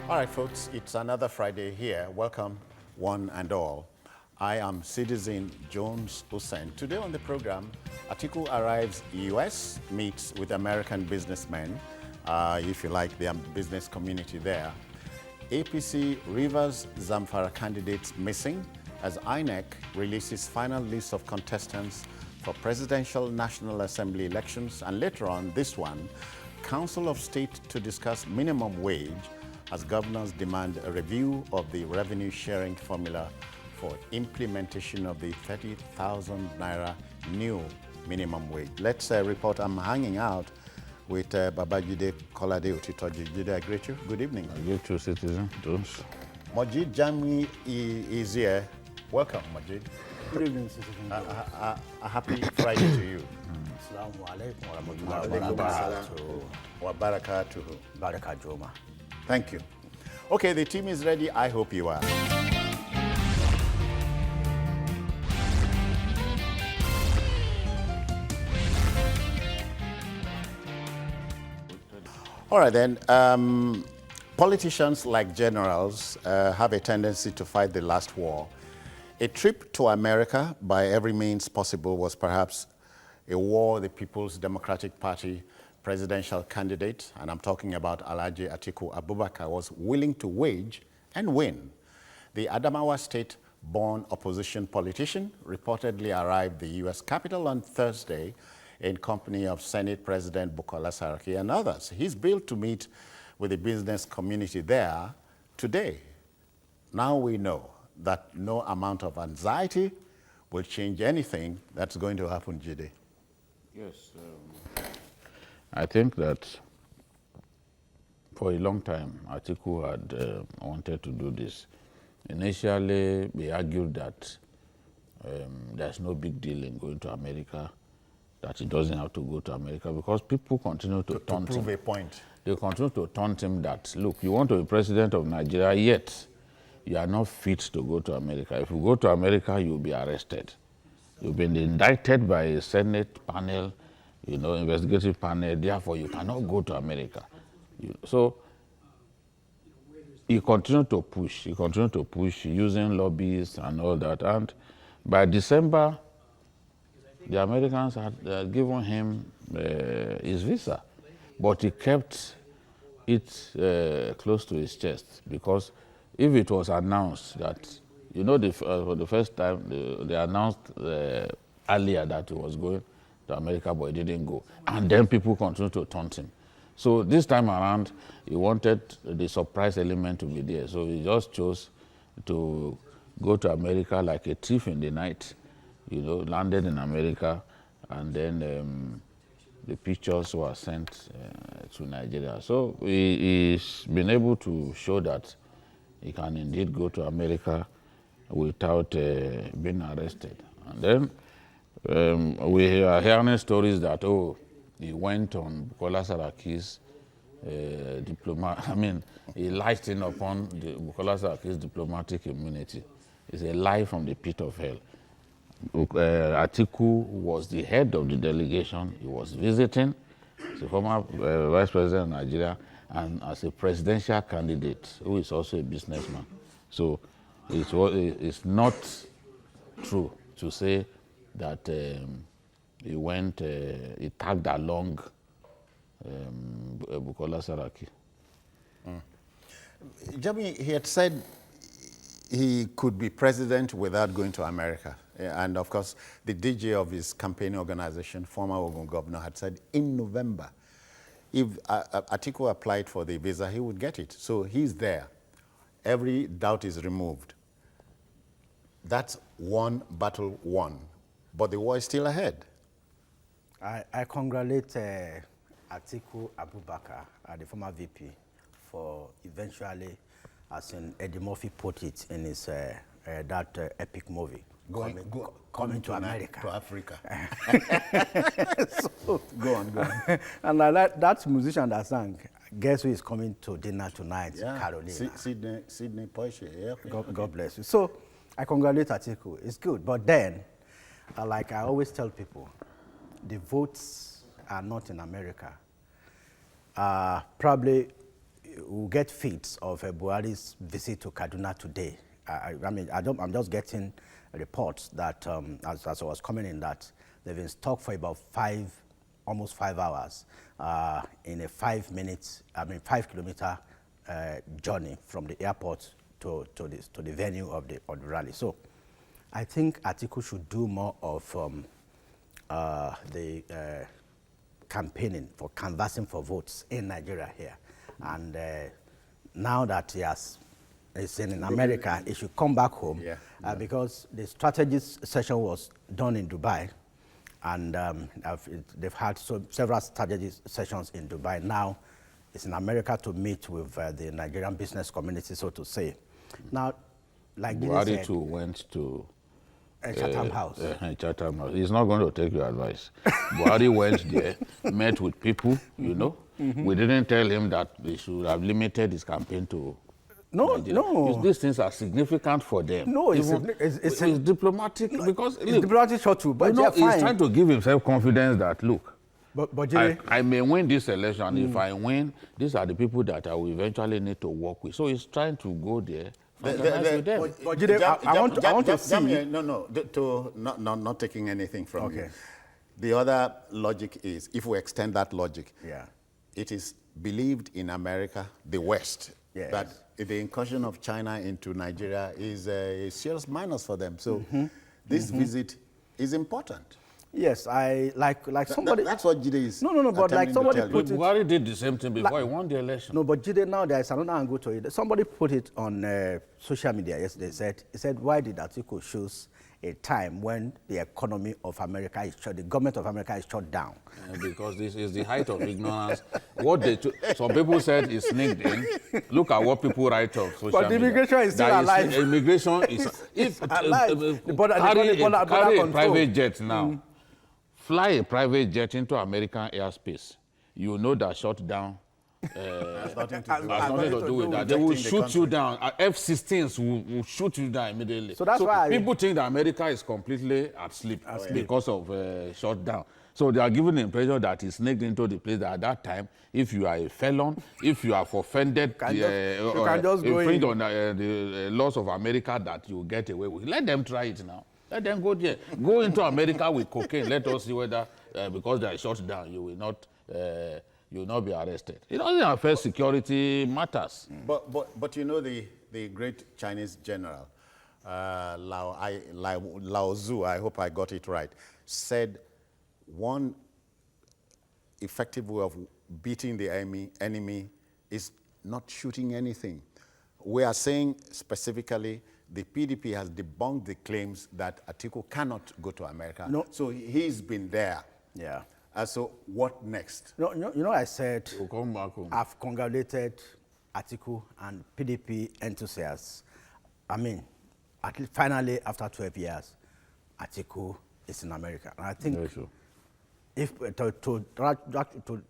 All right, folks, it's another Friday here. Welcome, one and all. I am Citizen Jones Hussein. Today on the program, Atiku arrives U.S., meets with American businessmen, if you like, the business community there. APC Rivers Zamfara candidates missing as INEC releases final list of contestants for Presidential National Assembly elections. And later on, this one, Council of State to discuss minimum wage as governors demand a review of the revenue sharing formula for implementation of the 30,000 naira new minimum wage. Let's report. I'm hanging out with Babajide Kolade Otitoji. Jide, I greet you. Good evening. I greet you, Citizen Jones. Majid Jami is here. Welcome, Majid. Good evening, Citizen. A happy Friday to you. Assalamu alaikum wa rahmatullahi wa barakatuhu. Barakajoma. Thank you. Okay, the team is ready. I hope you are. All right, then. Politicians, like generals, have a tendency to fight the last war. A trip to America by every means possible was perhaps a war the People's Democratic Party presidential candidate, and I'm talking about Alhaji Atiku Abubakar, was willing to wage and win. The Adamawa state-born opposition politician reportedly arrived the U.S. Capitol on Thursday in company of Senate President Bukola Saraki and others. He's billed to meet with the business community there today. Now we know that no amount of anxiety will change anything that's going to happen, Jide. Yes. I think that for a long time, Atiku had wanted to do this. Initially, we argued that there's no big deal in going to America, that he doesn't have to go to America, because people continue to taunt him. To prove a point. They continue to taunt him that, look, you want to be president of Nigeria, yet you are not fit to go to America. If you go to America, you'll be arrested. You've been indicted by a Senate panel, investigative panel, therefore you cannot go to America. So he continued to push using lobbies and all that. And by December, the Americans had given him his visa, but he kept it close to his chest, because if it was announced that, for the first time, they announced earlier that he was going to America, but he didn't go. And then people continued to taunt him. So this time around, he wanted the surprise element to be there. So he just chose to go to America like a thief in the night, landed in America, and then the pictures were sent to Nigeria. So he's been able to show that he can indeed go to America without being arrested. And then we are hearing stories that, he went on Bukola Saraki's he lightened upon Bukola Saraki's diplomatic immunity. It's a lie from the pit of hell. Atiku was the head of the delegation. He was visiting as a former vice president of Nigeria and as a presidential candidate who is also a businessman. So it's not true to say that he tagged along Bukola Saraki. Jami, he had said he could be president without going to America. And of course, the DJ of his campaign organization, former Ogun governor, had said in November, if Atiku applied for the visa, he would get it. So he's there. Every doubt is removed. That's one battle won. But the war is still ahead. I congratulate Atiku Abubakar, the former VP, for eventually, as in Eddie Murphy put it in his that epic movie, coming to America. To Africa. So, go on. And I like that musician that sang, guess who is coming to dinner tonight? Yeah. Carolina. Sydney Porsche. Yeah. God bless you. So I congratulate Atiku. It's good. But then, like I always tell people, the votes are not in America. Probably we'll get feeds of Buhari's visit to Kaduna today. I'm just getting reports that, as I was commenting, that they've been stuck for about almost 5 hours in a 5 kilometer journey from the airport to the venue of the rally. So I think Atiku should do more of the campaigning for canvassing for votes in Nigeria here. And now that he's in America, he should come back home because the strategist session was done in Dubai, and they've had several strategy sessions in Dubai. Now it's in America to meet with the Nigerian business community, so to say. Now, like Buhari too went to Chatham House. Chatham House. He's not going to take your advice. Buhari went there, met with people, you know. We didn't tell him that he should have limited his campaign to Nigeria. No. These things are significant for them. No, it's diplomatic because it's diplomatic short too, but he's trying to give himself confidence that, look, but I may win this election. If I win, these are the people that I will eventually need to work with. So he's trying to go there. I want to see. Not taking anything from you. The other logic is, if we extend that logic, it is believed in America, the West, that the incursion of China into Nigeria is a serious minus for them. So this visit is important. Yes, like somebody. That's what Jide is. No, but like somebody put it. Buhari did the same thing before he won the election. No, but Jide, now there's another angle to it. Somebody put it on social media yesterday. He said, why did Atiku choose a time when the economy of America is shut, the government of America is shut down? Because this is the height of ignorance. Some people said it's sneaked in. Look at what people write of social media. But the immigration is still alive. Immigration is alive. Carry a private jet now. Fly a private jet into American airspace. You know that shutdown has nothing to do with that. They will shoot you down. F-16s will shoot you down immediately. So that's why people think that America is completely asleep because of shutdown. So they are giving the impression that it's sneaked into the place that at that time, if you are a felon, if you have offended, infringed on the laws of America, that you get away with. Let them try it now. Let them go there. Go into America with cocaine. Let us see whether, because they are shut down, you will not be arrested. It doesn't affect security matters. But you know, the great Chinese general, Lao Tzu, I hope I got it right, said one effective way of beating the enemy is not shooting anything. We are saying specifically the PDP has debunked the claims that Atiku cannot go to America. No. So he's been there. Yeah. So what next? I said we'll come back home. I've congratulated Atiku and PDP enthusiasts. I mean, at least finally, after 12 years, Atiku is in America. And I think if to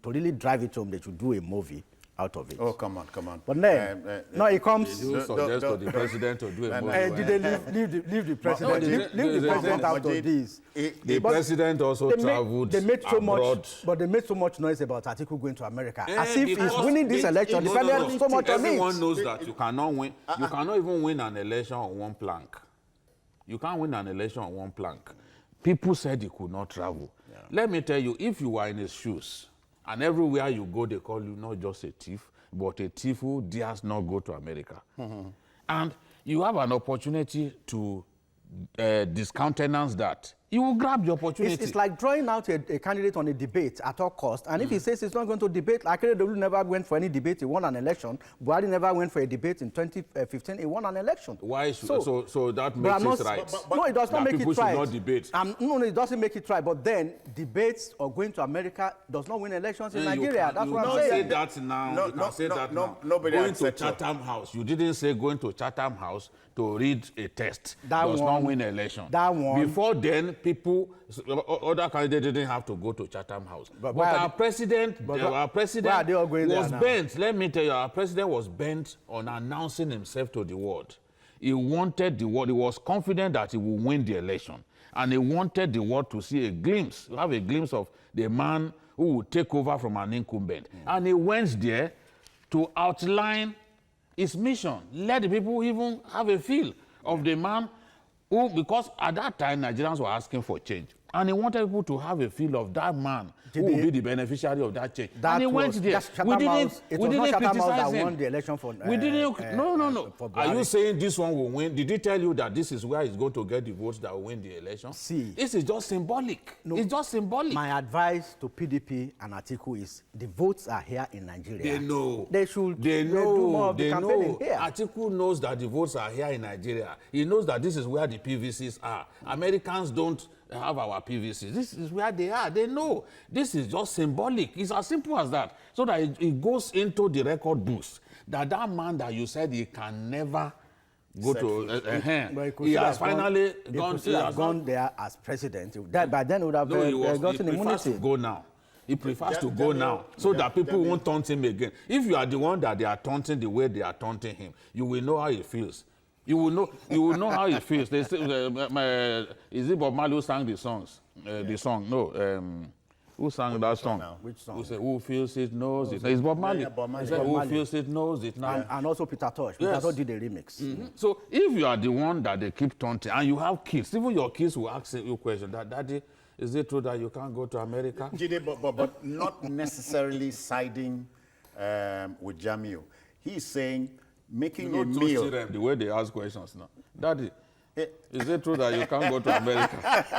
really drive it home, they should do a movie out of it. Oh, come on. But then, it comes. You suggest to the president to do a movie. Did they leave the president? Leave the president out of this. The president also traveled abroad. But they made so much noise about Atiku going to America. As if he's winning this election, depending so much on it. Everyone knows that you cannot win. You cannot even win an election on one plank. You can't win an election on one plank. People said he could not travel. Yeah. Let me tell you, if you are in his shoes, and everywhere you go, they call you not just a thief, but a thief who dares not go to America. And you have an opportunity to discountenance that. You will grab the opportunity. It's like drawing out a candidate on a debate at all costs. And if he says he's not going to debate, like Akeredolu never went for any debate, he won an eletion. Buhari never went for a debate in 2015, he won an election. Why? So that makes it right. No, it does not make it right. People should not debate. No, it doesn't make it right. But then, debates or going to America does not win elections in Nigeria. That's what I'm saying. You can't say that now. You can say that now. Going to Chatham House. You didn't say going to Chatham House to read a test. That does not win an election. That one. Before then, other candidates didn't have to go to Chatham House. But our president was bent. Let me tell you, our president was bent on announcing himself to the world. He wanted the world. He was confident that he would win the election. And he wanted the world to see a glimpse, to have a glimpse of the man who would take over from an incumbent. And he went there to outline his mission. Let the people even have a feel of the man who, because at that time, Nigerians were asking for change. And he wanted people to have a feel of that man who will be the beneficiary of that change. And he went there. We didn't criticize him. Won the election for, we didn't. No. Are you saying this one will win? Did he tell you that this is where he's going to get the votes that will win the election? See, this is just symbolic. No, it's just symbolic. My advice to PDP and Atiku is the votes are here in Nigeria. They know. They should. They know. Do more of the campaigning here. Atiku knows that the votes are here in Nigeria. He knows that this is where the PVCs are. Americans don't have our PVCs. This is where they are. They know. This is just symbolic. It's as simple as that. So that it goes into the record books that man that you said he can never go to, he has finally gone there as president. That by then would have gotten immunity. He prefers to go now. He prefers to go now so that people won't taunt him again. If you are the one that they are taunting the way they are taunting him, you will know how he feels. You will know how he feels. They say, is it Bob Marley who sang the songs? The song? No. Who sang that song? Which song? Who said, who feels it knows it. It's Bob Marley. Yeah, Bob Marley. Said, who feels it knows it now. And also Peter Tosh. Yes. Peter Tosh did a remix. Mm-hmm. So if you are the one that they keep taunting, and you have kids, even your kids will ask you a question, that, Daddy, is it true that you can't go to America? Jide, but not necessarily siding with Jamiu. He's saying making a meal. Them the way they ask questions now. Daddy, is it true that you can't go to America?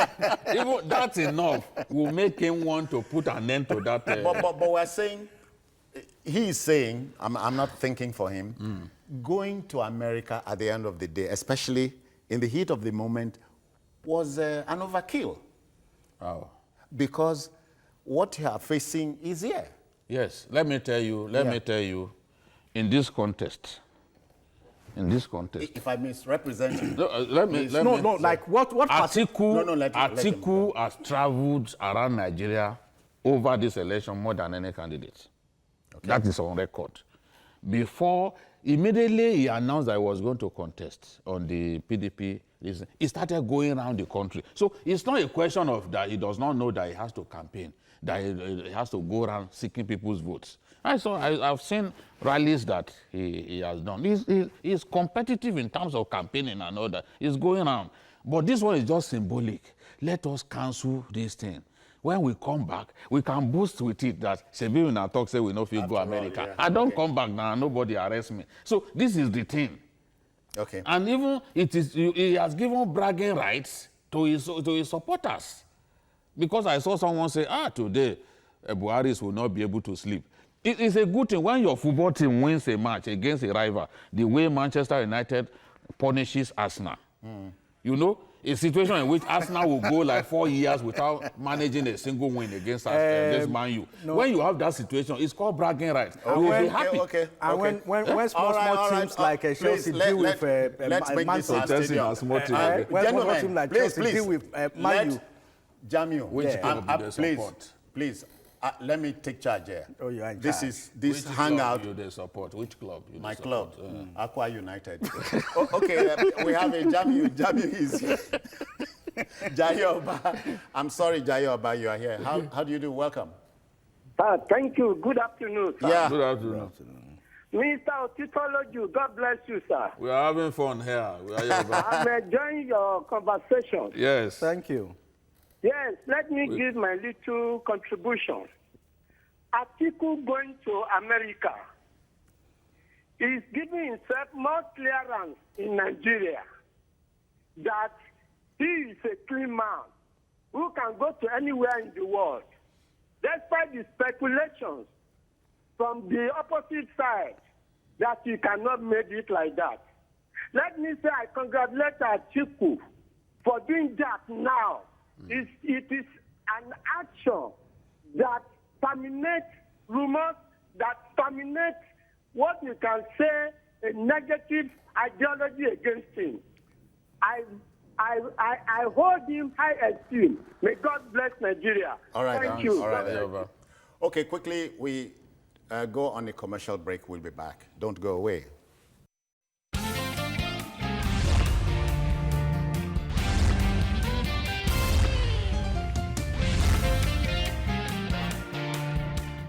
Even that's enough will make him want to put an end to that. But we're saying, he's saying, I'm not thinking for him, going to America at the end of the day, especially in the heat of the moment, was an overkill. Oh. Because what you are facing is here. Yes, let me tell you, in this contest, if I misrepresent you. Like what Atiku has traveled around Nigeria over this election more than any candidate. Okay. That is on record. Before, immediately he announced that he was going to contest on the PDP list, he started going around the country. So it's not a question of that he does not know that he has to campaign, that he has to go around seeking people's votes. I've seen rallies that he has done. He's competitive in terms of campaigning and all that. He's going around. But this one is just symbolic. Let us cancel this thing. When we come back, we can boost with it that Sebi in our talk say we know if you go America. Yeah. I don't come back now, nobody arrest me. So this is the thing. Okay. And even he has given bragging rights to his supporters. Because I saw someone say, today, Buharis will not be able to sleep. It is a good thing when your football team wins a match against a rival, the way Manchester United punishes Arsenal. You know, a situation in which Arsenal will go like 4 years without managing a single win against Man U. No. When you have that situation, it's called bragging rights. You will be happy. Okay. And when small teams like Chelsea deal with Man City, when small teams like Chelsea deal with Man U, Jamiu, please. Let me take charge here. Oh, you are in this charge. Is this which Hangout. Club you support? Which club? My club, Aqua United. Okay, we have a Jamiu. Jamiu is here. Jayoba. I'm sorry, Jayoba, you are here. How do you do? Welcome. Thank you. Good afternoon, sir. Yeah. Good afternoon. Mr. Otitoloju, God bless you, sir. We are having fun here. I'm enjoying your conversation. Yes. Thank you. Yes, let me give my little contribution. Atiku going to America is giving himself more clearance in Nigeria that he is a clean man who can go to anywhere in the world. Despite the speculations from the opposite side that he cannot make it like that. Let me say I congratulate Atiku for doing that now. It is an action that terminates rumors, that terminates what you can say a negative ideology against him. I hold him high esteem. May God bless Nigeria. All right. Thank you. All right. Okay, quickly, we go on a commercial break. We'll be back. Don't go away.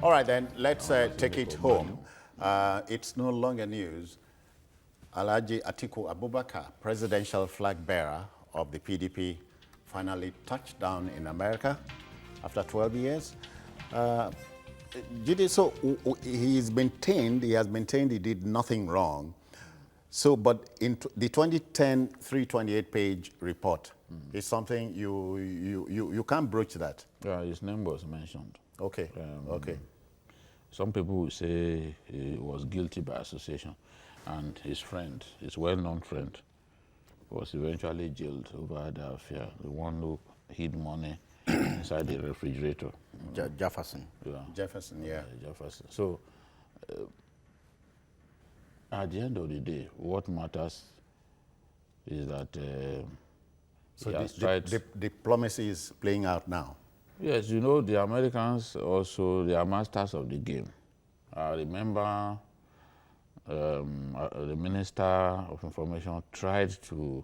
All right, then, let's take it home. It's no longer news. Alhaji Atiku Abubakar, presidential flag bearer of the PDP, finally touched down in America after 12 years. So he has maintained he did nothing wrong. So, but in the 2010 328-page report is something you can't broach that. Yeah, his name was mentioned. Okay, okay. Some people will say he was guilty by association, and his friend, his well-known friend, was eventually jailed over the affair, the one who hid money inside the refrigerator. Jefferson. Yeah. Jefferson, yeah. Jefferson. So, at the end of the day, what matters is that So diplomacy is playing out now. Yes, you know, the Americans also, they are masters of the game. I remember the Minister of Information tried to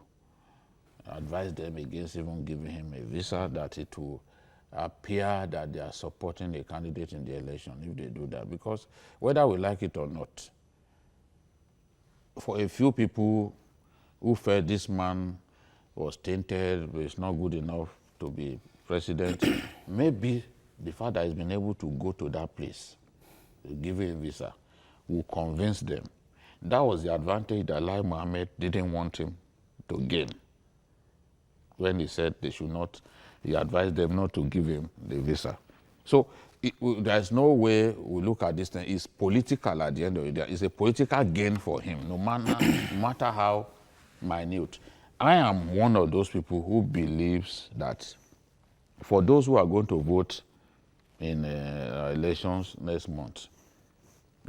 advise them against even giving him a visa, that it will appear that they are supporting a candidate in the election if they do that. Because whether we like it or not, for a few people who felt this man was tainted, but it's not good enough to be president, maybe the fact that he's been able to go to that place, give him a visa, will convince them. That was the advantage that Lai Mohammed didn't want him to gain. When he said they should not, he advised them not to give him the visa. So there's no way we look at this thing. It's political at the end of the day. It's a political gain for him, no matter how minute. I am one of those people who believes that for those who are going to vote in elections next month,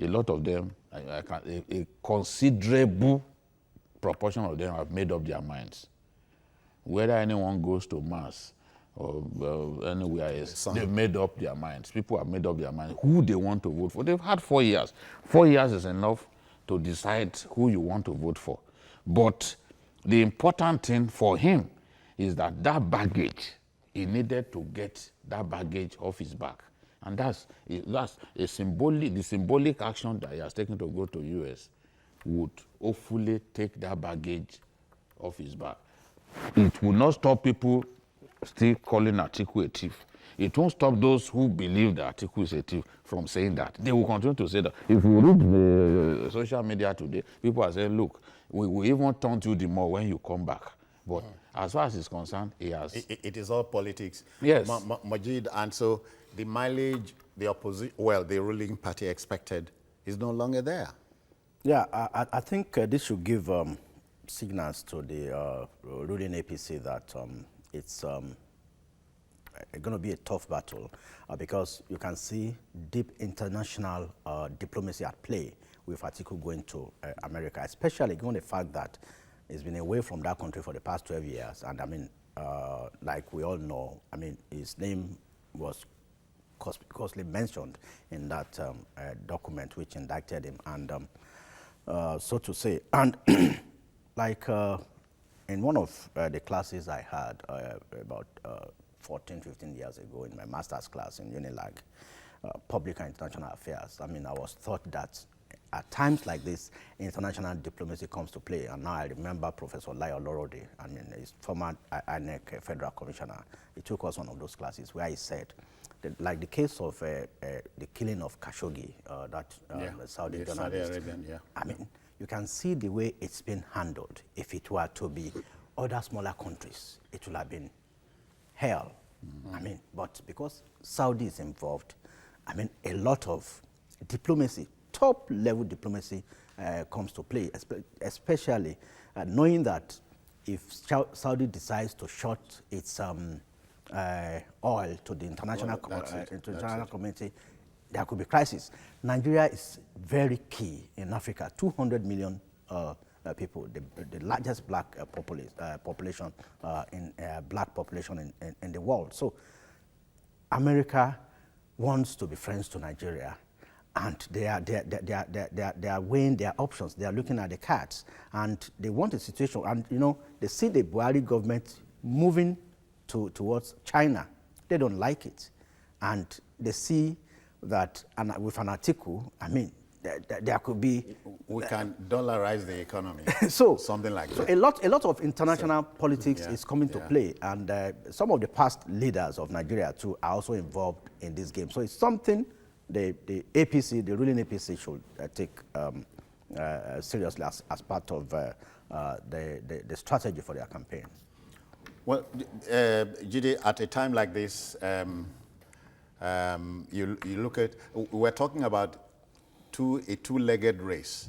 a lot of them, a considerable proportion of them have made up their minds. Whether anyone goes to Mars or anywhere else, they've made up their minds. People have made up their minds who they want to vote for. They've had 4 years. 4 years is enough to decide who you want to vote for. But the important thing for him is that baggage, he needed to get that baggage off his back. And that's a symbolic action that he has taken to go to US would hopefully take that baggage off his back. It will not stop people still calling Atiku a thief. It won't stop those who believe that Atiku is a thief from saying that. They will continue to say that. If you read the social media today, people are saying, look, we will even taunt you the more when you come back. But as far as it's concerned, he has... It is all politics. Yes. Majid, and so the mileage the ruling party expected is no longer there. Yeah, I think this should give signals to the ruling APC that it's going to be a tough battle because you can see deep international diplomacy at play with Atiku going to America, especially given the fact that he's been away from that country for the past 12 years. And I mean, like we all know, I mean, his name was conspicuously mentioned in that document which indicted him. And so to say, and like in one of the classes I had about 14, 15 years ago in my master's class in UNILAG, Public and International Affairs, I mean, I was taught that at times like this, international diplomacy comes to play. And now I remember Professor Lai Olorode, I mean, his former INEC federal commissioner, he took us one of those classes where he said, that, like the case of the killing of Khashoggi, Saudi journalist, Arabian, yeah. I mean, you can see the way it's been handled. If it were to be other smaller countries, it would have been hell. I mean, but because Saudi is involved, I mean, a lot of diplomacy, top-level diplomacy comes to play, especially knowing that if Saudi decides to short its oil to the international community, there could be crisis. Nigeria is very key in Africa, 200 million people, the largest black population in the world. So America wants to be friends to Nigeria, and they are weighing their options. They are looking at the cards, and they want a situation. And you know, they see the Buhari government moving towards China. They don't like it, and they see that with an Atiku, I mean, there could be. We can dollarize the economy. So something like so that. a lot of international politics is coming to play, and some of the past leaders of Nigeria too are also involved in this game. So it's something the APC, the ruling APC, should take seriously as part of the strategy for their campaign. Well, Jide, at a time like this, you look at, we're talking about a two-legged race,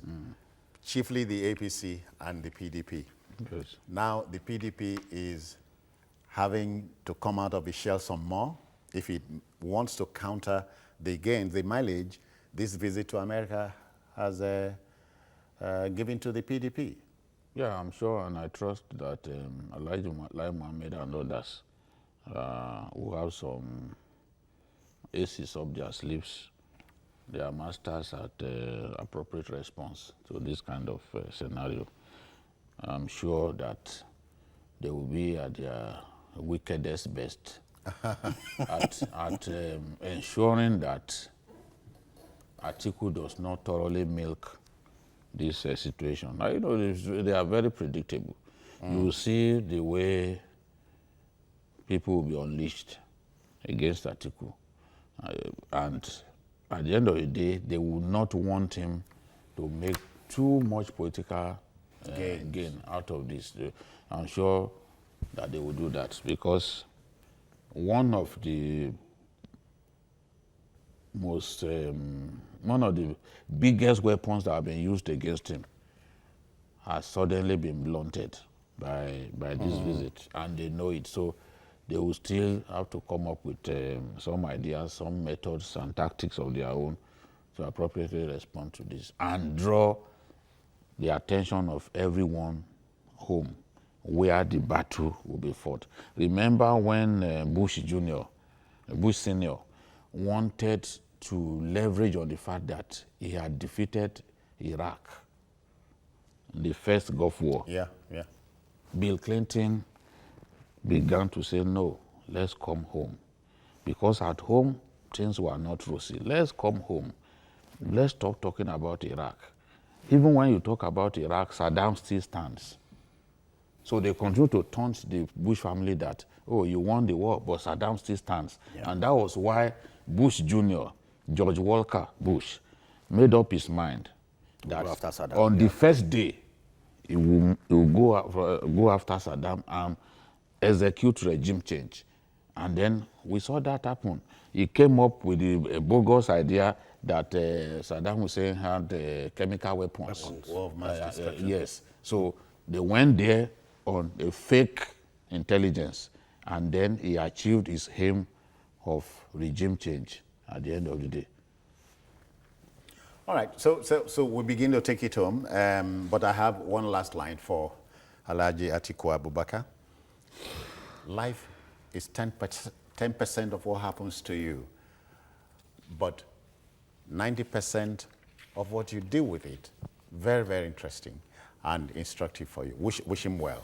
chiefly the APC and the PDP. Yes. Now the PDP is having to come out of its shell some more if it wants to counter the gains, the mileage this visit to America has given to the PDP. Yeah, I'm sure, and I trust that Elijah Mohammed and others who have some aces up their sleeves, they are masters at appropriate response to this kind of scenario. I'm sure that they will be at their wickedest best at ensuring that Atiku does not thoroughly milk this situation. Now, you know, they are very predictable. You will see the way people will be unleashed against Atiku. And at the end of the day, they will not want him to make too much political gain out of this. I'm sure that they will do that because one of the biggest weapons that have been used against him has suddenly been blunted by this visit, and they know it. So they will still have to come up with some ideas, some methods and tactics of their own to appropriately respond to this and draw the attention of everyone home where the battle will be fought. Remember when Bush Senior wanted to leverage on the fact that he had defeated Iraq in the first Gulf War. Yeah. Bill Clinton began to say, no, let's come home. Because at home, things were not rosy. Let's come home. Let's stop talking about Iraq. Even when you talk about Iraq, Saddam still stands. So they continue to taunt the Bush family that, oh, you won the war, but Saddam still stands. Yeah. And that was why Bush Jr., George Walker Bush, made up his mind that on the first day, he will go after Saddam and execute regime change. And then we saw that happen. He came up with a bogus idea that Saddam Hussein had chemical weapons. War of mass destruction. Yes. So they went there on a fake intelligence, and then he achieved his aim of regime change at the end of the day. All right, so we begin to take it home, but I have one last line for Alhaji Atiku Abubakar. Life is 10% of what happens to you, but 90% of what you do with it. Very, very interesting and instructive for you. Wish him well.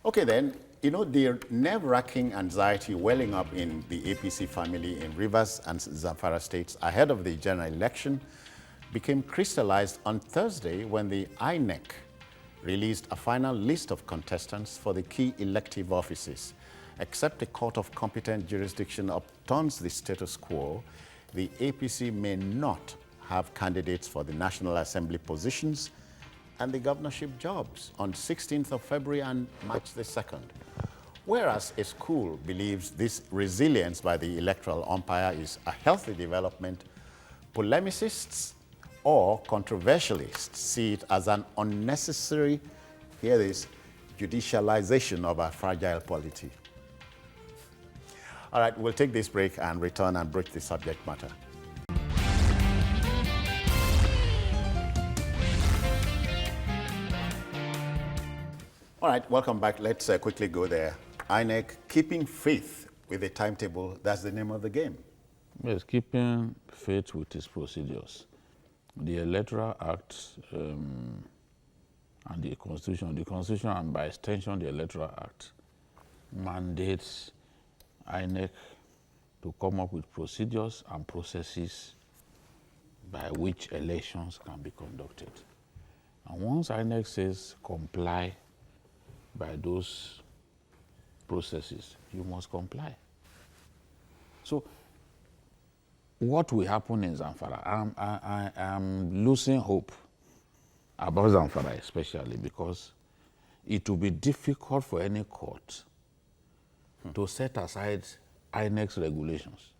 Okay then, you know, the nerve-wracking anxiety welling up in the APC family in Rivers and Zamfara states ahead of the general election became crystallized on Thursday when the INEC released a final list of contestants for the key elective offices. Except a court of competent jurisdiction upturns the status quo, the APC may not have candidates for the National Assembly positions and the governorship jobs on 16th of February and March the 2nd. Whereas a school believes this resilience by the electoral umpire is a healthy development, polemicists or controversialists see it as an unnecessary, hear this, judicialization of our fragile polity. All right, we'll take this break and return and broach the subject matter. All right, welcome back. Let's quickly go there. INEC, keeping faith with the timetable, that's the name of the game. Yes, keeping faith with its procedures. The Electoral Act and the Constitution and by extension the Electoral Act mandates INEC to come up with procedures and processes by which elections can be conducted. And once INEC says comply by those processes, you must comply. So what will happen in Zamfara? I am losing hope about Zamfara especially because it will be difficult for any court to set aside INEC's regulations.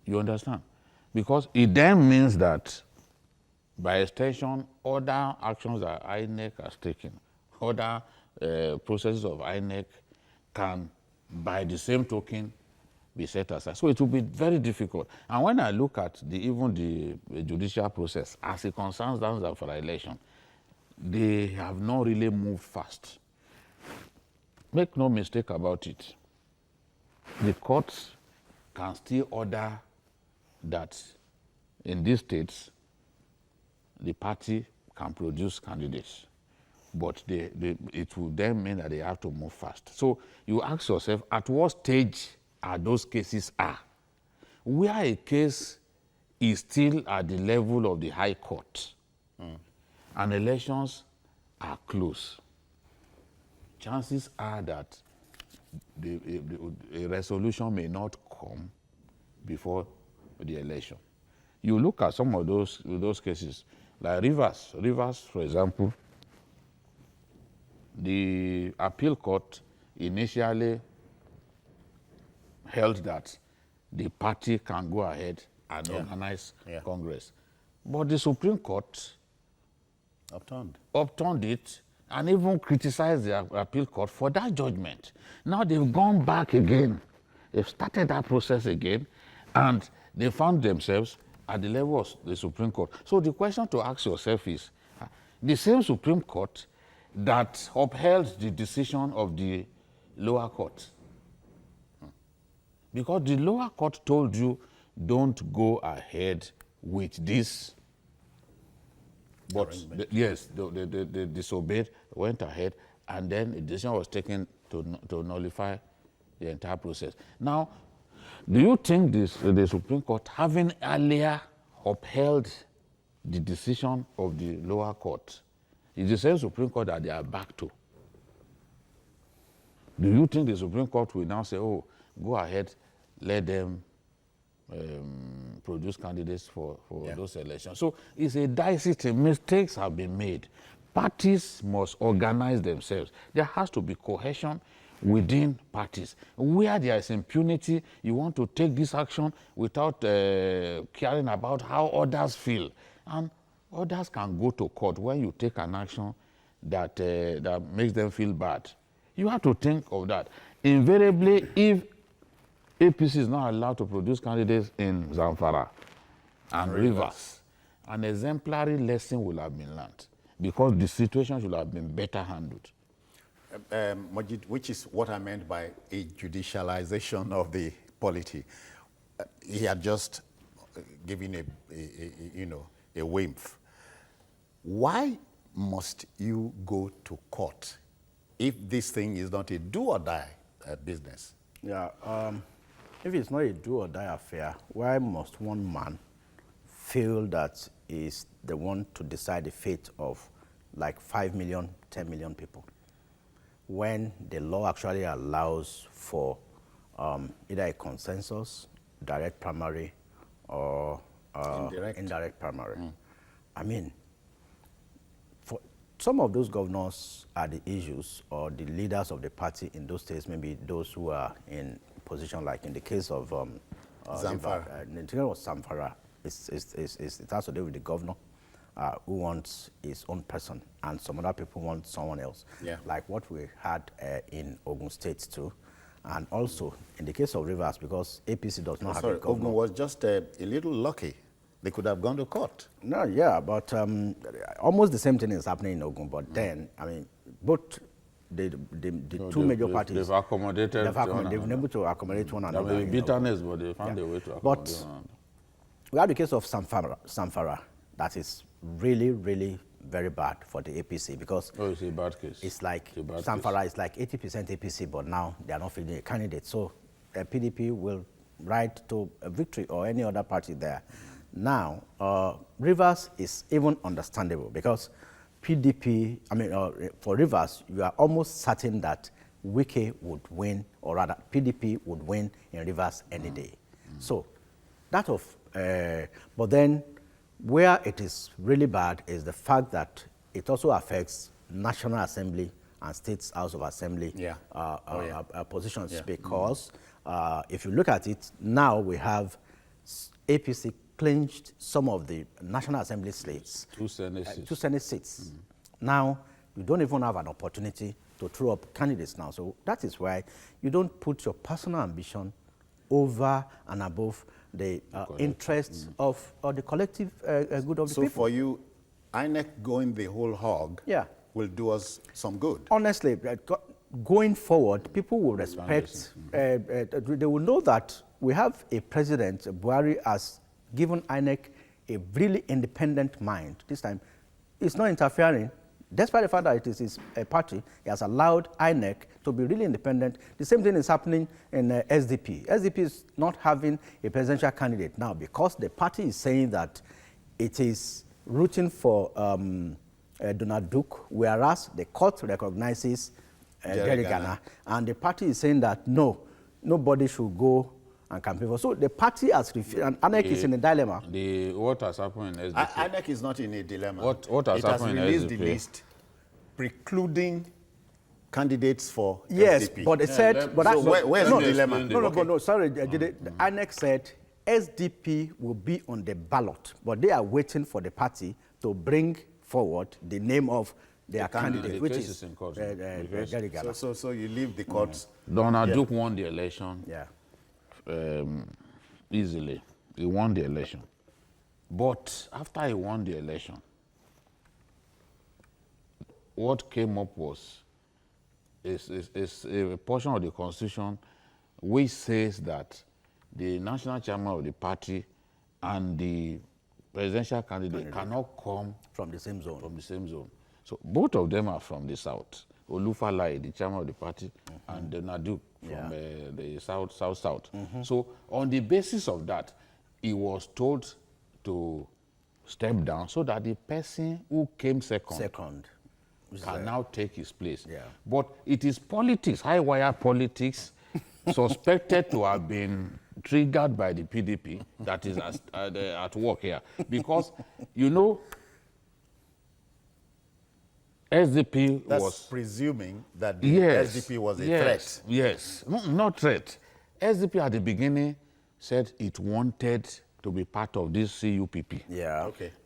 You understand? Because it then means that, by extension, other actions that INEC has taken, other processes of INEC can, by the same token, be set aside. So it will be very difficult. And when I look at even the judicial process as it concerns that for election, they have not really moved fast. Make no mistake about it. The courts can still order that in these states, the party can produce candidates. But it will then mean that they have to move fast. So you ask yourself, at what stage are those cases are? Where a case is still at the level of the High Court and elections are close, chances are that a resolution may not come before the election. You look at some of those cases, like Rivers, for example, the appeal court initially held that the party can go ahead and organize Congress. But the Supreme Court upturned it and even criticized the appeal court for that judgment. Now they've gone back again. They've started that process again, and they found themselves at the level of the Supreme Court. So the question to ask yourself is, the same Supreme Court that upheld the decision of the lower court, because the lower court told you, don't go ahead with this. But they disobeyed, went ahead, and then a decision was taken to nullify the entire process. Now, do you think the Supreme Court, having earlier upheld the decision of the lower court, is the same Supreme Court that they are back to? Do you think the Supreme Court will now say, oh, go ahead, let them produce candidates for those elections? So it's a dicey thing. Mistakes have been made. Parties must organize themselves. There has to be cohesion within parties. Where there is impunity, you want to take this action without caring about how others feel. And others can go to court when you take an action that makes them feel bad. You have to think of that. Invariably, if APC is not allowed to produce candidates in Zamfara and Rivers, an exemplary lesson will have been learned because the situation should have been better handled. Majid, which is what I meant by a judicialization of the polity. He had just given a whiff. Why must you go to court if this thing is not a do-or-die business? Yeah, if it's not a do-or-die affair, why must one man feel that is the one to decide the fate of like 5 million, 10 million people, when the law actually allows for either a consensus, direct primary, or indirect primary? I mean, for some of those governors are the issues or the leaders of the party in those states, maybe those who are in position, like in the case of Zamfara. In the case of Zamfara, it has to do with the governor who wants his own person, and some other people want someone else, like what we had in Ogun State too. And also in the case of Rivers, because APC does not have a governor. Ogun was just a little lucky. They could have gone to court. No, yeah, but almost the same thing is happening in Ogun. But then, I mean, both the two major parties, they've accommodated. They've been able to accommodate one another. There may be bitterness, but they found a way to accommodate But one another. we have the case of Zamfara, that is really, really very bad for the APC, because it's a bad case. It's like Zamfara is like 80% APC, but now they are not feeling a candidate. So PDP will right to a victory or any other party there. Now, Rivers is even understandable because PDP, for Rivers, you are almost certain that Wike would win, or rather, PDP would win in Rivers any day. So, that of, but then where it is really bad is the fact that it also affects National Assembly and States House of Assembly positions because if you look at it, now we have APC clinched some of the National Assembly slates. 2 Senate seats. 2 Senate seats. Now, you don't even have an opportunity to throw up candidates now. So that is why you don't put your personal ambition over and above the interests of or the collective good of the people. So for you, INEC going the whole hog will do us some good. Honestly, going forward, people will respect, they will know that we have a president, Buhari, has given INEC a really independent mind. This time, it's not interfering. Despite the fact that it is his party, he has allowed INEC to be really independent. The same thing is happening in SDP. SDP is not having a presidential candidate now because the party is saying that it is rooting for Donald Duke, whereas the court recognizes Jerry Ghana. And the party is saying that no, nobody should go and campaign for. So the party has refused, and INEC is in a dilemma. What has happened in SDP? INEC is not in a dilemma. What has happened in SDP? It has released the list precluding candidates for yes, SDP. but it said... But so where's the dilemma? No, sorry, INEC said SDP will be on the ballot, but they are waiting for the party to bring forward the name of their candidate, which is Jerry Ghana. So you leave the courts. Donald Duke won the election easily. He won the election. But after he won the election, what came up was is a portion of the Constitution which says that the national chairman of the party and the presidential candidate cannot come from the same zone. So both of them are from the south. Olufalaye, the chairman of the party, and Donald Duke from the south. So on the basis of that, he was told to step down so that the person who came second can now take his place. But it is politics, high-wire politics, suspected to have been triggered by the PDP that is at work here. Because, you know, SDP was presuming that the SDP was a threat. Yes, no, not threat. SDP at the beginning said it wanted to be part of this CUPP.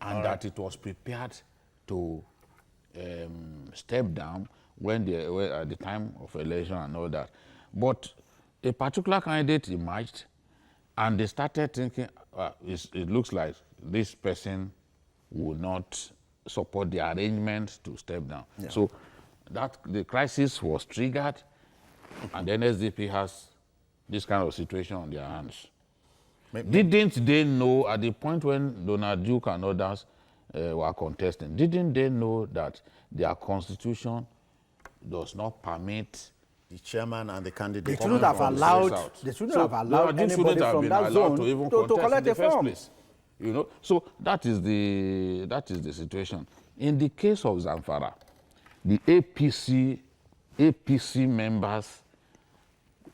And that it was prepared to step down when at the time of election and all that. But a particular candidate emerged, and they started thinking, it looks like this person will not support the arrangement to step down. So that the crisis was triggered, and then SDP has this kind of situation on their hands. Didn't they know at the point when Donald Duke and others were contesting, didn't they know that their constitution does not permit the chairman and the candidate? They shouldn't have allowed anybody from that zone to collect a form. You know, so that is the situation. In the case of Zamfara, the APC members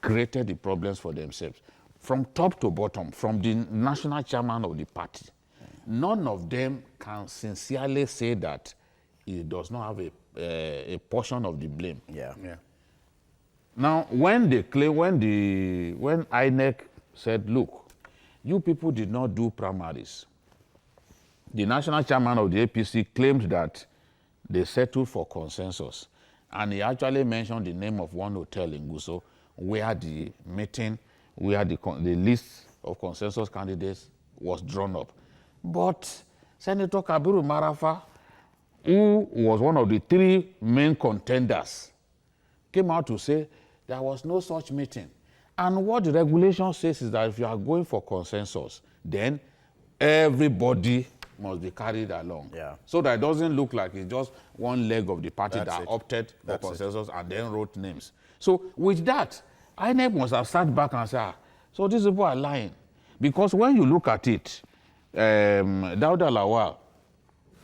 created the problems for themselves. From top to bottom, from the national chairman of the party, none of them can sincerely say that he does not have a portion of the blame. Now, when they claim, when INEC said, look, you people did not do primaries, the national chairman of the APC claimed that they settled for consensus. And he actually mentioned the name of one hotel in Guso where the meeting, where the list of consensus candidates was drawn up. But Senator Kabiru Marafa, who was one of the 3 main contenders, came out to say there was no such meeting. And what the regulation says is that if you are going for consensus, then everybody must be carried along. So that it doesn't look like it's just one leg of the party that opted for consensus and then wrote names. So with that, INEC must have sat back and said, So these people are lying. Because when you look at it, Dauda Lawal,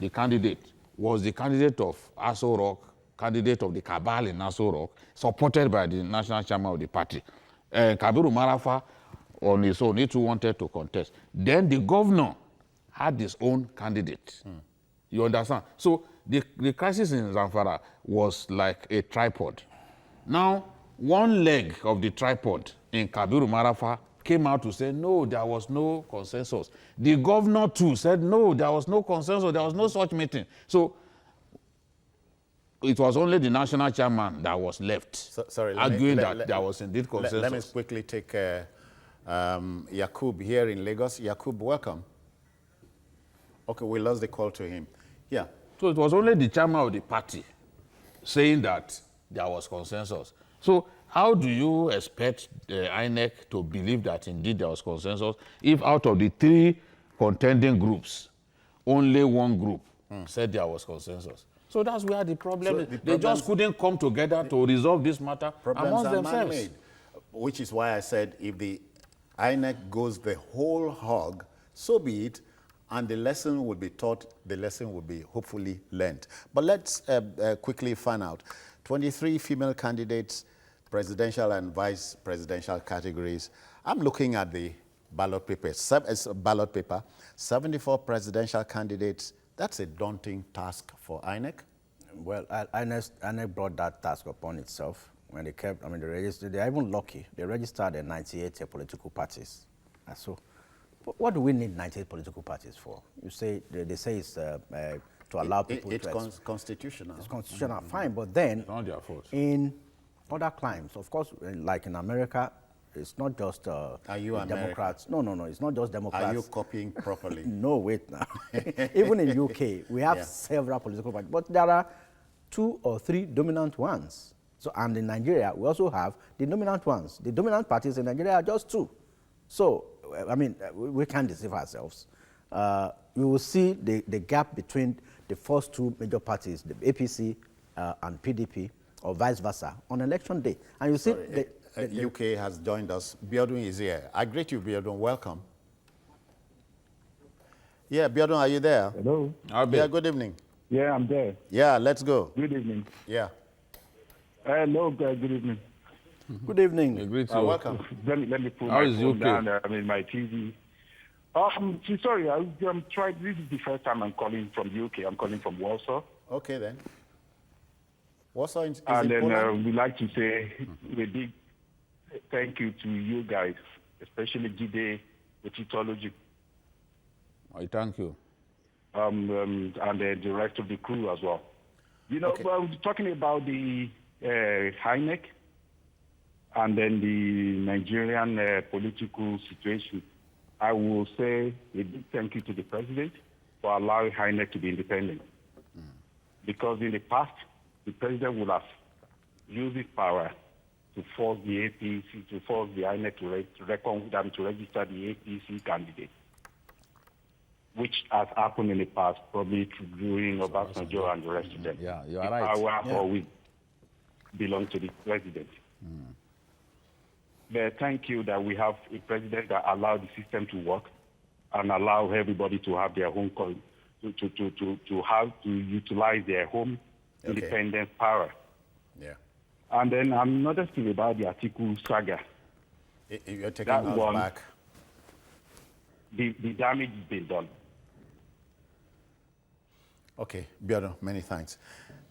the candidate, was the candidate of Aso Rock, candidate of the cabal in Aso Rock, supported by the national chairman of the party. Kabiru Marafa, on his own, he too wanted to contest. Then the governor had his own candidate. You understand? So the crisis in Zamfara was like a tripod. Now, one leg of the tripod in Kabiru Marafa came out to say, no, there was no consensus. The governor too said, no, there was no consensus, there was no such meeting. So it was only the national chairman that was left, arguing that there was indeed consensus. Let me quickly take Yakub here in Lagos. Yakub, welcome. Okay, we lost the call to him. Yeah. So it was only the chairman of the party saying that there was consensus. So how do you expect the INEC to believe that indeed there was consensus if out of the 3 contending groups, only one group said there was consensus? So that's where the problem is. They just couldn't come together to resolve this matter amongst themselves. Man-made, which is why I said if the INEC goes the whole hog, so be it, and the lesson will be taught, the lesson will be hopefully learned. But let's quickly find out. 23 female candidates, presidential and vice presidential categories. I'm looking at the ballot paper. 74 presidential candidates. That's a daunting task for INEC. Well, INEC brought that task upon itself when they kept, I mean, they're even lucky. They registered 98 political parties. So what do we need 98 political parties for? You say, they say it's to allow people it's to... constitutional. It's constitutional, fine, but then It's not their fault. in other climes, of course, like in America, it's not just Are you Democrats. No, it's not just Democrats. Are you copying properly? No, wait now. Even in UK, we have several political parties, but there are 2 or 3 dominant ones. So, and in Nigeria, we also have the dominant ones. The dominant parties in Nigeria are just 2. So, I mean, we can't deceive ourselves. We will see the gap between the first 2 major parties, the APC and PDP, or vice versa, on election day. And you see... UK has joined us. Biodun is here. I greet you, Biodun. Welcome. Yeah, Biodun, are you there? Hello. Yeah, good evening. Yeah, I'm there. Yeah, let's go. Good evening. Yeah. Hello, good evening. Good evening. Welcome. Let me put How my is phone UK? down. I'm in my TV. Sorry, I'm trying. This is the first time I'm calling from the UK. I'm calling from Warsaw. Okay, then. Warsaw is And in then Poland? we'd like to say a big thank you to you guys, especially Jide Otitology, I thank you. and the rest of the crew as well. You know, well, talking about the INEC and then the Nigerian political situation, I will say a big thank you to the president for allowing INEC to be independent. Because in the past, the president would have used his power to force the APC, to force the INEC to register the APC candidate, which has happened in the past, probably during Obasanjo and the rest of them. Yeah, you are the right. Power always belongs to the president. But thank you that we have a president that allowed the system to work and allow everybody to have their own to utilize their own independent power. Yeah. And then another thing about the Atiku saga. You're taking That us one- back. The damage has been done. Okay, Biodun, many thanks.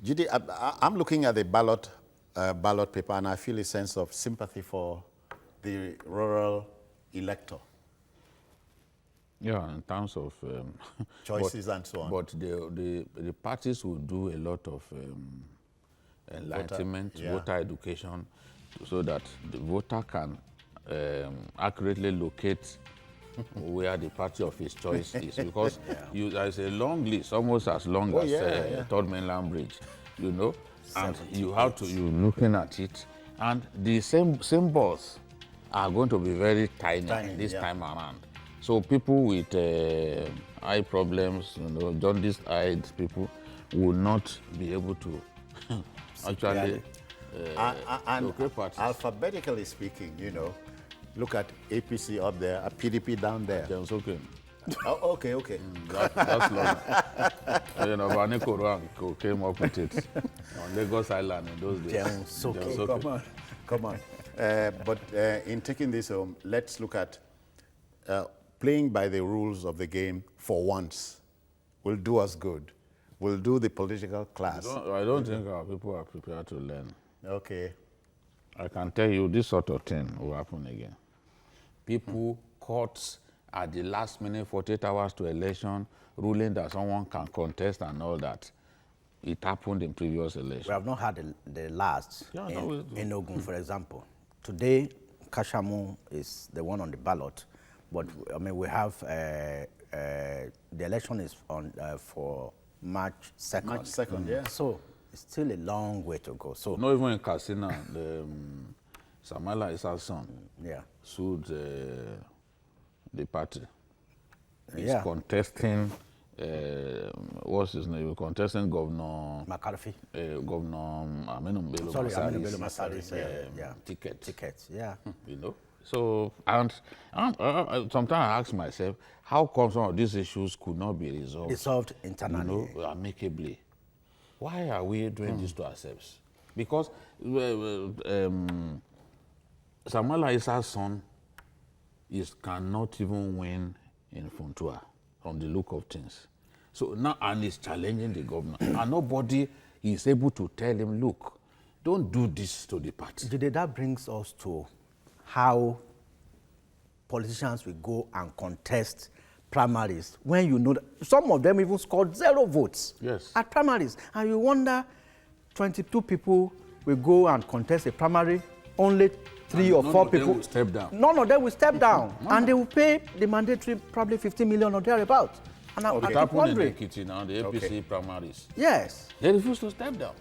Judy, I'm looking at the ballot paper, and I feel a sense of sympathy for the rural elector. Yeah, in terms of Choices and so on. But the parties will do a lot of enlightenment, voter education, so that the voter can accurately locate where the party of his choice is. Because there is a long list, almost as long as Third Mainland Bridge, you know, and you have to, you're looking at it, and the same symbols are going to be very tiny this time around. So people with eye problems, you know, jaundice-eyed people will not be able to actually and locate parties. alphabetically speaking, you know, look at APC up there, a PDP down there. James okay. Oh, okay. That's long. You know, Vaneko came up with it on Lagos Island in those days. James okay. Come on. But in taking this home, let's look at playing by the rules of the game for once will do us good. Will do the political class. I don't think our people are prepared to learn. Okay. I can tell you this sort of thing will happen again. People caught at the last minute, 48 hours to election, ruling that someone can contest and all that. It happened in previous elections. We have not had the last Yeah, in Ogun, for example. Today, Kashamu is the one on the ballot, but I mean we have the election is on for March 2nd. March 2nd, yeah. So it's still a long way to go. So Not even in Katsina, the Samala Isa's son yeah, sued the party. He's Yeah. contesting, what's his name? Contesting Governor McCarthy. Governor Aminu Bello Sorry, Aminu Bello Masari's, yeah. ticket. Yeah. You know. So, and sometimes I ask myself, how come some of these issues could not be resolved? Resolved internally. You know, amicably. Why are we doing this to ourselves? Because Samala Isa's son cannot even win in Funtua from the look of things. So now, and he's challenging the governor. And nobody is able to tell him, look, don't do this to the party. Today, that brings us to how politicians will go and contest primaries when you know that some of them even scored 0 votes at primaries. And you wonder, 22 people will go and contest a primary, only 3 or 4 people will step down. None of them will step down. And they will pay the mandatory probably 15 million or thereabouts. And It I'm happened wondering. in Ekiti now, the APC primaries. Yes. They refused to step down.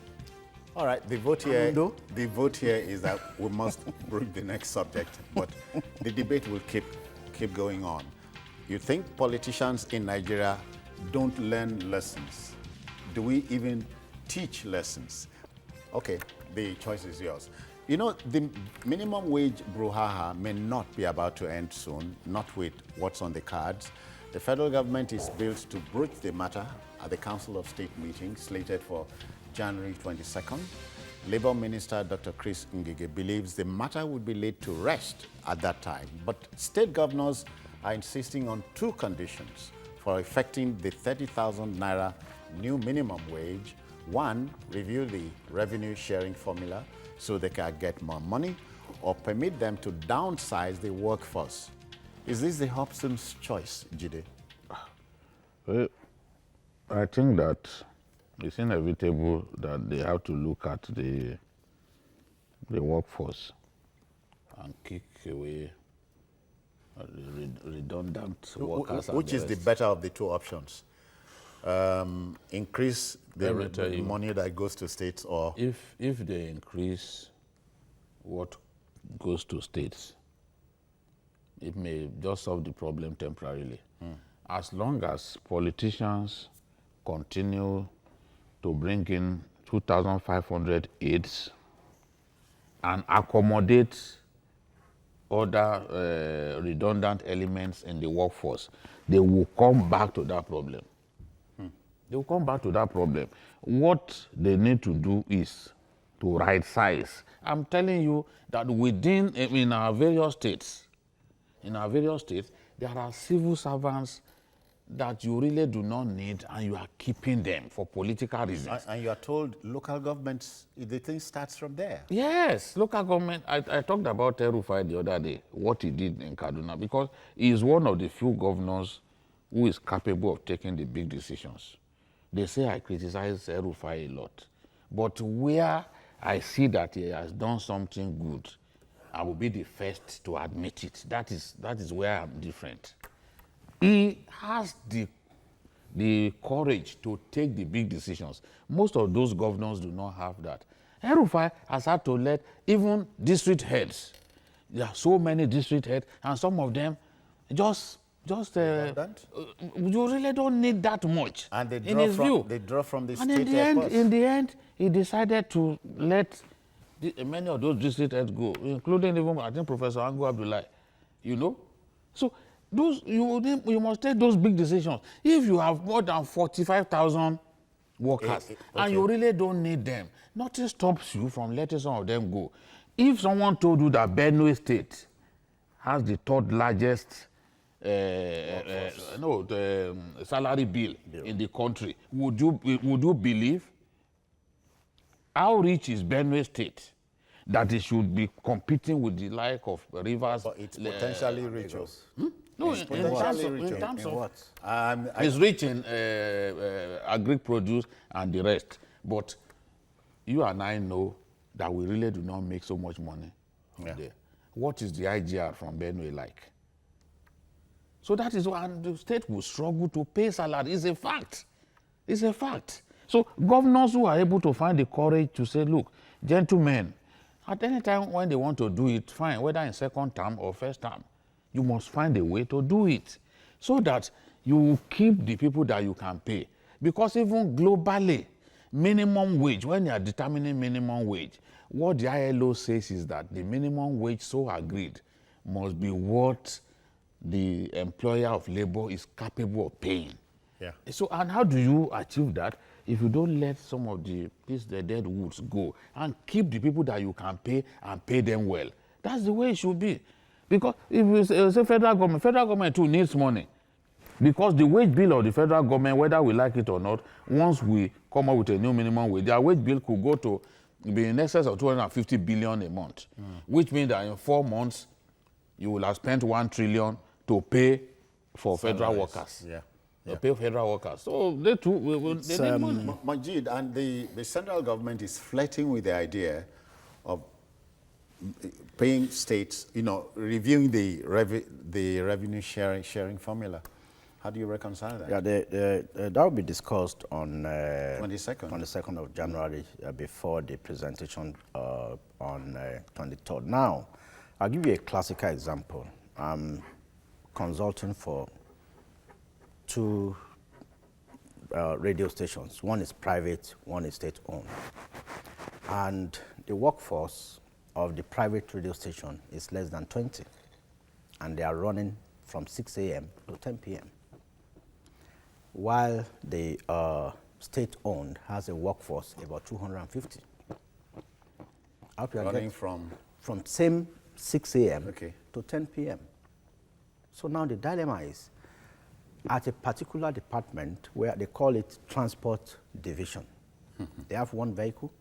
All right, the vote here is that we must bring the next subject, but the debate will keep going on. You think politicians in Nigeria don't learn lessons? Do we even teach lessons? Okay, the choice is yours. You know, the minimum wage brouhaha may not be about to end soon, not with what's on the cards. The federal government is built to broach the matter at the Council of State meeting slated for January 22nd. Labour Minister Dr. Chris Ngige believes the matter would be laid to rest at that time, but state governors are insisting on 2 conditions for effecting the 30,000 naira new minimum wage. 1, review the revenue sharing formula so they can get more money, or permit them to downsize the workforce. Is this the Hobson's choice, Jide? Well, I think that it's inevitable that they have to look at the workforce and kick away redundant workers. Which is the better of the 2 options? Increase the money that goes to states, or if they increase what goes to states, it may just solve the problem temporarily. As long as politicians continue to bring in 2,500 aides and accommodate other redundant elements in the workforce, they will come back to that problem. They will come back to that problem. What they need to do is to right size. I'm telling you that in our various states, there are civil servants that you really do not need, and you are keeping them for political reasons. And you are told local governments, the thing starts from there. Yes, local government. I talked about El-Rufai the other day, what he did in Kaduna, because he is one of the few governors who is capable of taking the big decisions. They say I criticize El-Rufai a lot, but where I see that he has done something good, I will be the first to admit it. That is where I'm different. He has the courage to take the big decisions. Most of those governors do not have that. El-Rufai has had to let even district heads. There are so many district heads, and some of them just you really don't need that much. And they draw from the and state airports. In the end, he decided to let many of those district heads go, including even, I think, Professor Ango Abdullahi. you know. So you must take those big decisions. If you have more than 45,000 workers and you really don't need them, nothing stops you from letting some of them go. If someone told you that Benue State has the third largest salary bill in the country, would you believe? How rich is Benue State that it should be competing with the like of Rivers? But it's potentially rich. No, it's in terms of what? It's rich in agri produce and the rest. But you and I know that we really do not make so much money there. What is the IGR from Benue like? So that is why the state will struggle to pay salary. It's a fact. It's a fact. So governors who are able to find the courage to say, look, gentlemen, at any time when they want to do it, fine, whether in second term or first term, you must find a way to do it so that you will keep the people that you can pay. Because even globally, minimum wage, when you are determining minimum wage, what the ILO says is that the minimum wage so agreed must be what the employer of labor is capable of paying. Yeah. So, and how do you achieve that if you don't let some of the dead woods go and keep the people that you can pay and pay them well? That's the way it should be. Because if you say federal government too needs money. Because the wage bill of the federal government, whether we like it or not, once we come up with a new minimum wage, their wage bill could go to be in excess of 250 billion a month, which means that in 4 months, you will have spent 1 trillion to pay for federal workers. Yeah. To pay federal workers. So they too, they need money. Majid, and the central government is flirting with the idea of paying states, reviewing the revenue sharing formula. How do you reconcile that? Yeah, that will be discussed on 22nd. 22nd of January before the presentation on 23rd. Now, I'll give you a classical example. I'm consulting for 2 radio stations. One is private, one is state-owned. And the workforce of the private radio station is less than 20. And they are running from 6 a.m. to 10 p.m. While the state-owned has a workforce about 250. Running from same 6 a.m. Okay. to 10 p.m. So now the dilemma is, at a particular department where they call it transport division, they have 1 vehicle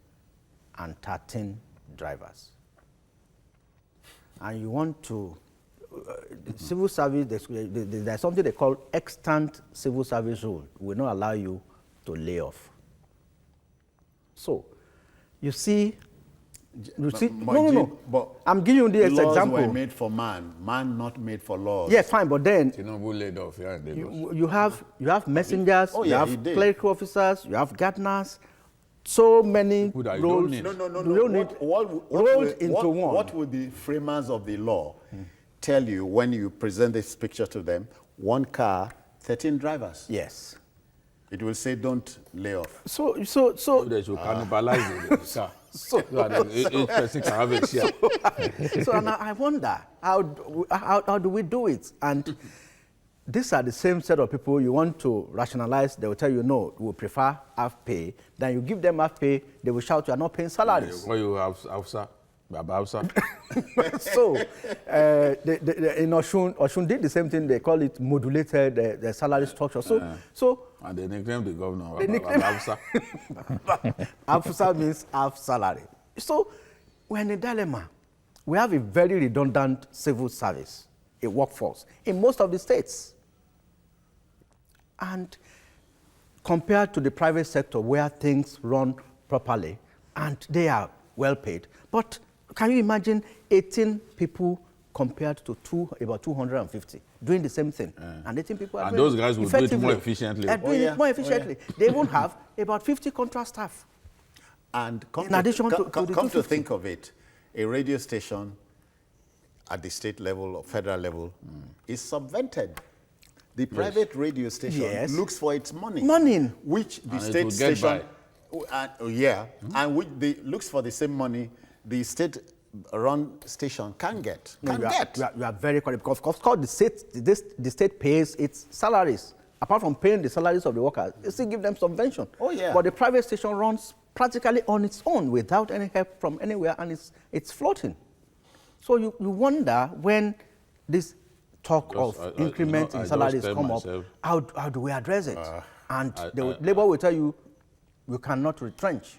and 13 drivers. And you want to, civil service, there's something they call extant civil service rule, will not allow you to lay off. So, you see, no. But I'm giving you this laws example. were made for man not made for laws. Yeah, fine, but then Tinubu laid off, you have messengers, Oh, you yeah, have he did. clerical officers, you have gardeners, so many People that you don't roles. need. No. You don't need rolled into one. What would the framers of the law tell you when you present this picture to them? 1 car, 13 drivers. Yes. It will say don't lay off. So They should cannibalize the car. So that each person can have a share. so and I wonder how do we do it? And these are the same set of people you want to rationalize. They will tell you no, we prefer half pay. Then you give them half pay, they will shout you are not paying salaries. Why you have Hausa? Baba Hausa? So in Oshun did the same thing. They call it modulated the salary structure. So And they nicknamed the governor They Baba Hausa. Hausa means half salary. So we're in a dilemma. We have a very redundant civil service, a workforce in most of the states. And compared to the private sector where things run properly and they are well paid. But can you imagine 18 people compared to about 250 doing the same thing? And 18 people are And doing those guys will do it more efficiently. doing it more efficiently. They won't have about 50 contract staff. And come In addition to the come to 250. think of it, a radio station at the state level or federal level is subvented. The private radio station looks for its money. Which the And it state will get station, by. and which looks for the same money the state run station can get. No, you are very correct, because of course the state pays its salaries. Apart from paying the salaries of the workers, it still give them subvention. Oh, yeah. But the private station runs practically on its own without any help from anywhere, and it's floating. So you wonder, when this talk of increment in salaries come up, how do we address it? And Labour will tell you, you cannot retrench.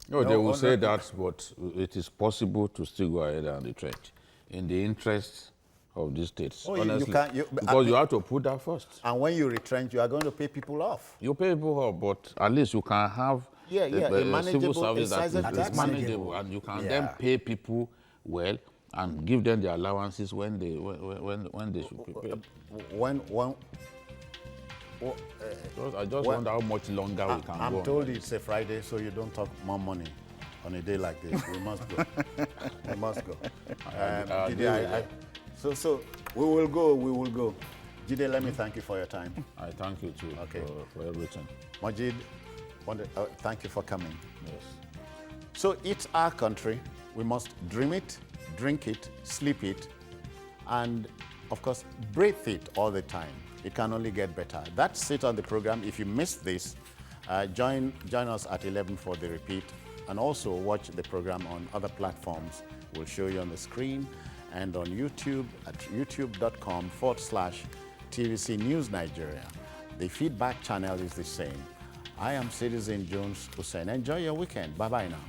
No, they will say that, but it is possible to still go ahead and retrench in the interest of these states. Oh, honestly, because you have to put that first. And when you retrench, you are going to pay people off. You pay people off, but at least you can have a civil service that is manageable, and you can then pay people well and give them the allowances when they should be paid. I just wonder how much longer we can go. I'm told it's a Friday, so you don't talk more money on a day like this. We must go. We must go. So we will go. Jide, let me thank you for your time. I thank you too for everything. Majid, thank you for coming. Yes. So it's our country. We must dream it, drink it, sleep it, and of course, breathe it all the time. It can only get better. That's it on the program. If you missed this, join us at 11 for the repeat, and also watch the program on other platforms. We'll show you on the screen and on YouTube at youtube.com/TVC News Nigeria. The feedback channel is the same. I am Citizen Jones Hussein. Enjoy your weekend. Bye-bye now.